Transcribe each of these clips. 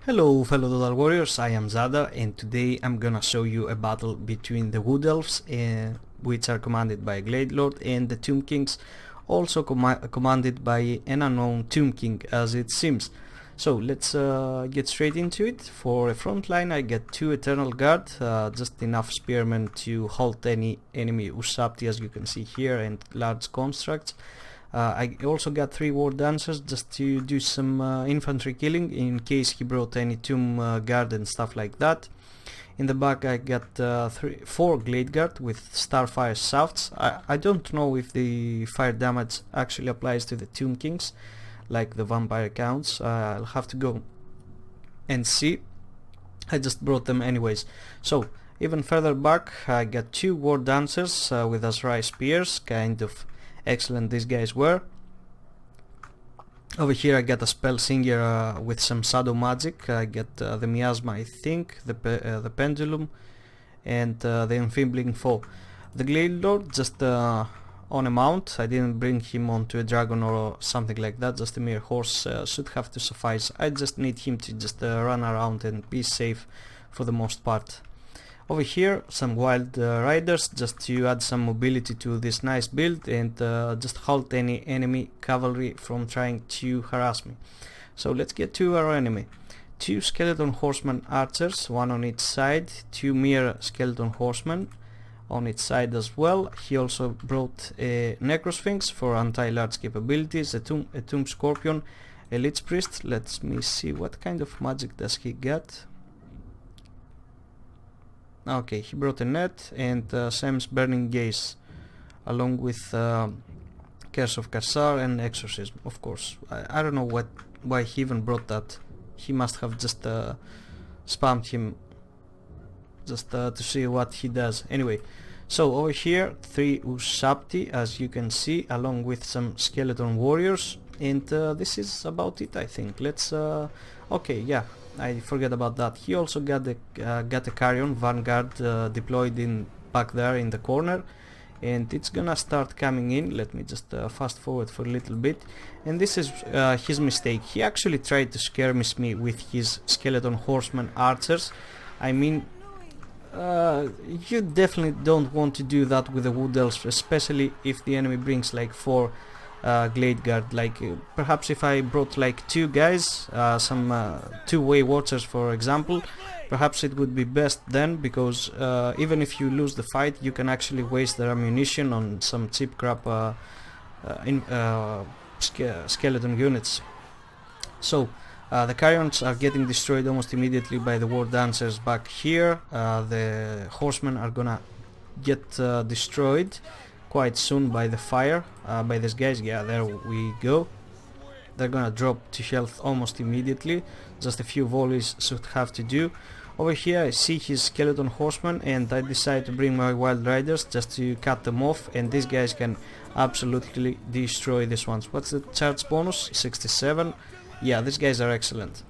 Hello fellow Total Warriors, I am Zada and today I'm gonna show you a battle between the Wood Elves, which are commanded by a Glade Lord, and the Tomb Kings, also commanded by an unknown Tomb King as it seems. So let's get straight into it. For a front line I get 2 Eternal Guard, just enough spearmen to halt any enemy Ushabti as you can see here, and large constructs. I also got 3 War Dancers just to do some infantry killing in case he brought any Tomb Guard and stuff like that. In the back I got 4 Glade Guard with Starfire shafts. I don't know if the fire damage actually applies to the Tomb Kings like the vampire counts. I'll have to go and see. I just brought them anyways. So even further back I got 2 War Dancers with Azrai Spears, kind of excellent these guys were. Over here I got a Spell Singer with some shadow magic. I get the Miasma, I think, the Pendulum, and the Enfeebling Foe. The Glade Lord just on a mount. I didn't bring him onto a dragon or something like that, just a mere horse should have to suffice. I just need him to just run around and be safe for the most part. Over here some Wild Riders just to add some mobility to this nice build and just halt any enemy cavalry from trying to harass me. So let's get to our enemy. 2 Skeleton Horsemen Archers, 1 on each side, 2 mere Skeleton Horsemen on its side as well. He also brought a Necrosphinx for anti-large capabilities, a Tomb Scorpion, a Lich Priest. Let me see, what kind of magic does he get? Okay, he brought a net and Sam's Burning Gaze, along with Curse of Karsar and Exorcism, of course. I don't know why he even brought that. He must have just spammed him just to see what he does. Anyway, so over here 3 Ushabti as you can see, along with some Skeleton Warriors, and this is about it, I think. Let's okay, yeah, I forget about that. He also got a Carrion Vanguard deployed in back there in the corner, and it's gonna start coming in. Let me just fast forward for a little bit. And this is his mistake. He actually tried to scare me with his Skeleton Horsemen Archers. I mean, you definitely don't want to do that with the Wood Elves, especially if the enemy brings like 4 Glade Guard. Like perhaps if I brought like 2 guys, some 2-way watchers for example, perhaps it would be best then, because even if you lose the fight you can actually waste their ammunition on some cheap crap skeleton units. So the Carrions are getting destroyed almost immediately by the War Dancers back here. The Horsemen are gonna get destroyed quite soon by the fire, by these guys. Yeah, there we go. They're gonna drop to health almost immediately. Just a few volleys should have to do. Over here I see his Skeleton Horsemen, and I decide to bring my Wild Riders just to cut them off, and these guys can absolutely destroy these ones. What's the charge bonus? 67. Yeah, these guys are excellent.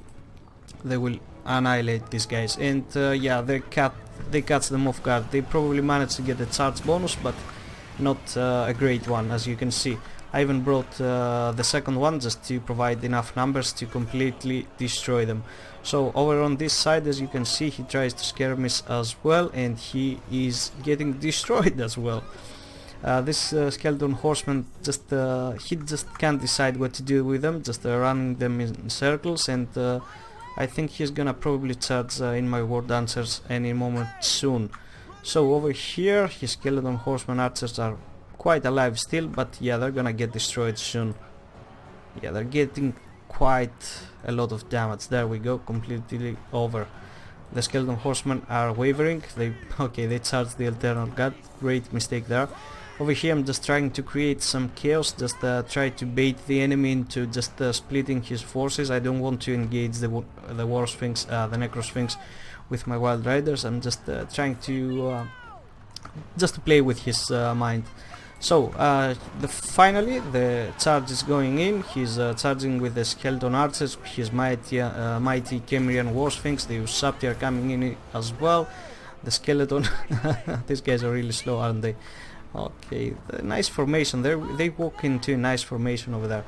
They will annihilate these guys, and yeah, they cut them off guard. They probably managed to get a charge bonus, but not a great one, as you can see. I even brought the second one just to provide enough numbers to completely destroy them. So over on this side, as you can see, he tries to scare me as well, and he is getting destroyed as well. This Skeleton Horseman he just can't decide what to do with them, just running them in circles, and I think he's gonna probably charge in my War Dancers any moment soon. So over here his Skeleton Horseman Archers are quite alive still, but yeah, they're gonna get destroyed soon. Yeah, they're getting quite a lot of damage. There we go, completely over. The Skeleton Horsemen are wavering. They charged the Eternal Guard. Great mistake there. Over here I'm just trying to create some chaos, just try to bait the enemy into just splitting his forces. I don't want to engage the War Sphinx, the Necrosphinx, with my Wild Riders. I'm just trying to play with his mind. So finally the charge is going in. He's charging with the Skeleton Archers, his mighty Kemrian War Sphinx. The Ushabti are coming in as well. The Skeleton these guys are really slow, aren't they? Okay, nice formation there. They walk into a nice formation over there.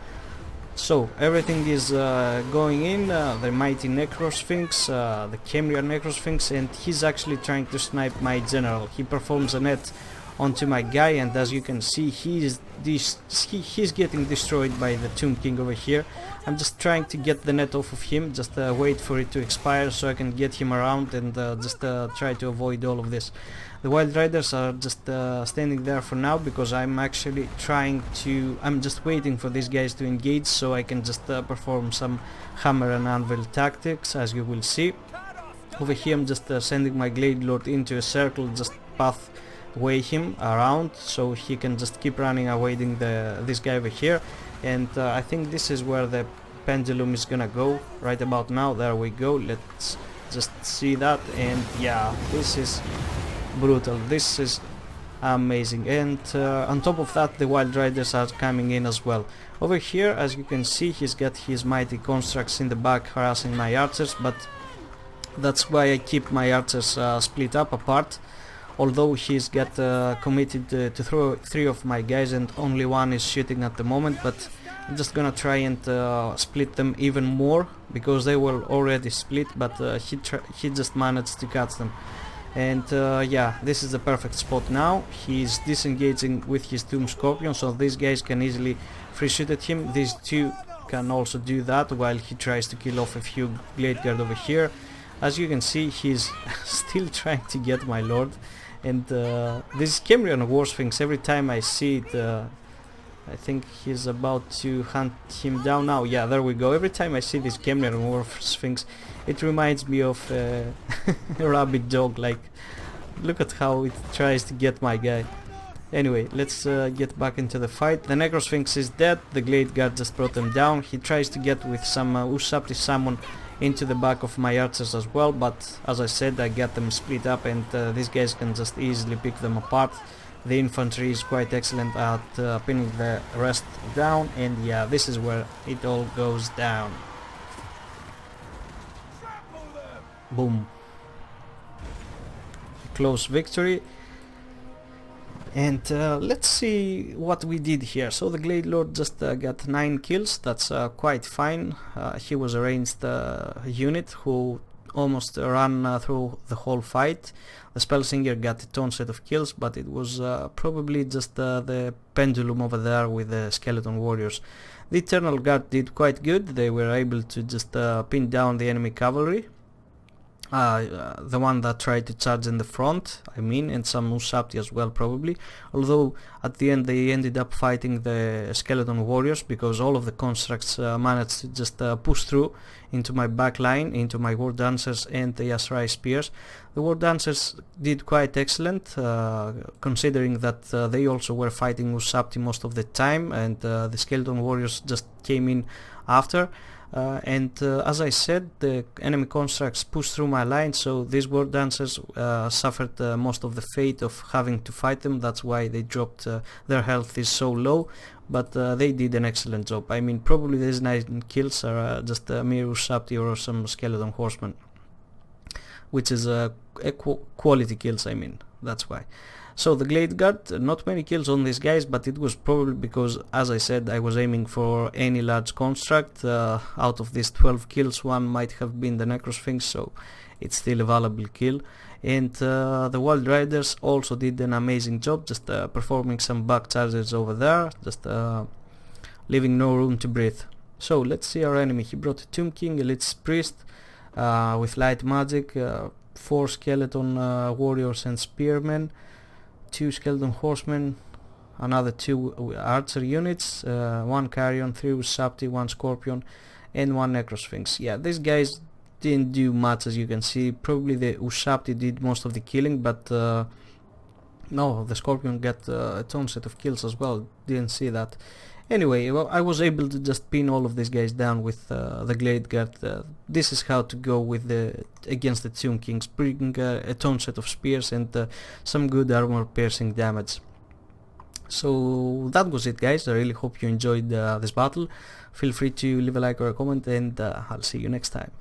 So everything is going in, the mighty Necrosphinx, the Khemrian Necrosphinx, and he's actually trying to snipe my general. He performs a net onto my guy, and as you can see, he's getting destroyed by the Tomb King over here. I'm just trying to get the net off of him, just wait for it to expire so I can get him around and just try to avoid all of this. The Wild Riders are just standing there for now because I'm actually I'm just waiting for these guys to engage so I can just perform some hammer and anvil tactics, as you will see. Over here I'm just sending my Glade Lord into a circle, just pathway him around so he can just keep running, avoiding this guy over here. And I think this is where the pendulum is gonna go right about now. There we go, let's just see that, and yeah, this is brutal, this is amazing. And on top of that, the Wild Riders are coming in as well. Over here, as you can see, he's got his mighty constructs in the back harassing my archers, but that's why I keep my archers split up apart. Although he's got committed to throw 3 of my guys and only 1 is shooting at the moment, but I'm just gonna try and split them even more because they were already split, but he just managed to catch them. And yeah, this is the perfect spot now. He's disengaging with his Tomb Scorpion, so these guys can easily free shoot at him. These 2 can also do that while he tries to kill off a few Glade Guard over here. As you can see, he's still trying to get my lord. And this Khemrian War Sphinx, every time I see it, I think he's about to hunt him down now. Yeah, there we go. Every time I see this Khemrian War Sphinx, it reminds me of a rabid dog. Like, look at how it tries to get my guy. Anyway, let's get back into the fight. The Necrosphinx is dead. The Glade Guard just brought them down. He tries to get with some Ushabti Summon into the back of my archers as well, but as I said, I got them split up, and these guys can just easily pick them apart. The infantry is quite excellent at pinning the rest down, and yeah, this is where it all goes down. Boom. Close victory. And let's see what we did here. So the Glade Lord just got 9 kills, that's quite fine. He was a ranged unit who almost ran through the whole fight. The Spellsinger got its own set of kills, but it was probably just the pendulum over there with the Skeleton Warriors. The Eternal Guard did quite good. They were able to just pin down the enemy cavalry. The one that tried to charge in the front, I mean, and some Ushabti as well probably, although at the end they ended up fighting the Skeleton Warriors because all of the constructs managed to just push through into my back line, into my War Dancers and the Yasrai Spears. The War Dancers did quite excellent, considering that they also were fighting Ushabti most of the time, and the Skeleton Warriors just came in after. As I said, the enemy constructs pushed through my line, so these War Dancers suffered most of the fate of having to fight them. That's why they dropped, their health is so low, but they did an excellent job. I mean, probably these 9 kills are just a mere Ushabti or some Skeleton Horsemen, which is quality kills, I mean, that's why. So the Glade Guard, not many kills on these guys, but it was probably because, as I said, I was aiming for any large construct. Out of these 12 kills, 1 might have been the Necrosphinx, so it's still a valuable kill. And the Wild Riders also did an amazing job, just performing some back charges over there, just leaving no room to breathe. So let's see our enemy. He brought a Tomb King, Elite Priest with light magic, 4 Skeleton Warriors and Spearmen, 2 Skeleton Horsemen, another 2 Archer units, 1 Carrion, 3 Ushabti, 1 Scorpion, and 1 Necrosphinx. Yeah, these guys didn't do much, as you can see. Probably the Ushabti did most of the killing, but no, the Scorpion got its own set of kills as well. Didn't see that. Anyway, well, I was able to just pin all of these guys down with the Glade Guard. This is how to go with against the Tomb Kings. Bring a ton set of spears and some good armor piercing damage. So that was it, guys. I really hope you enjoyed this battle. Feel free to leave a like or a comment, and I'll see you next time.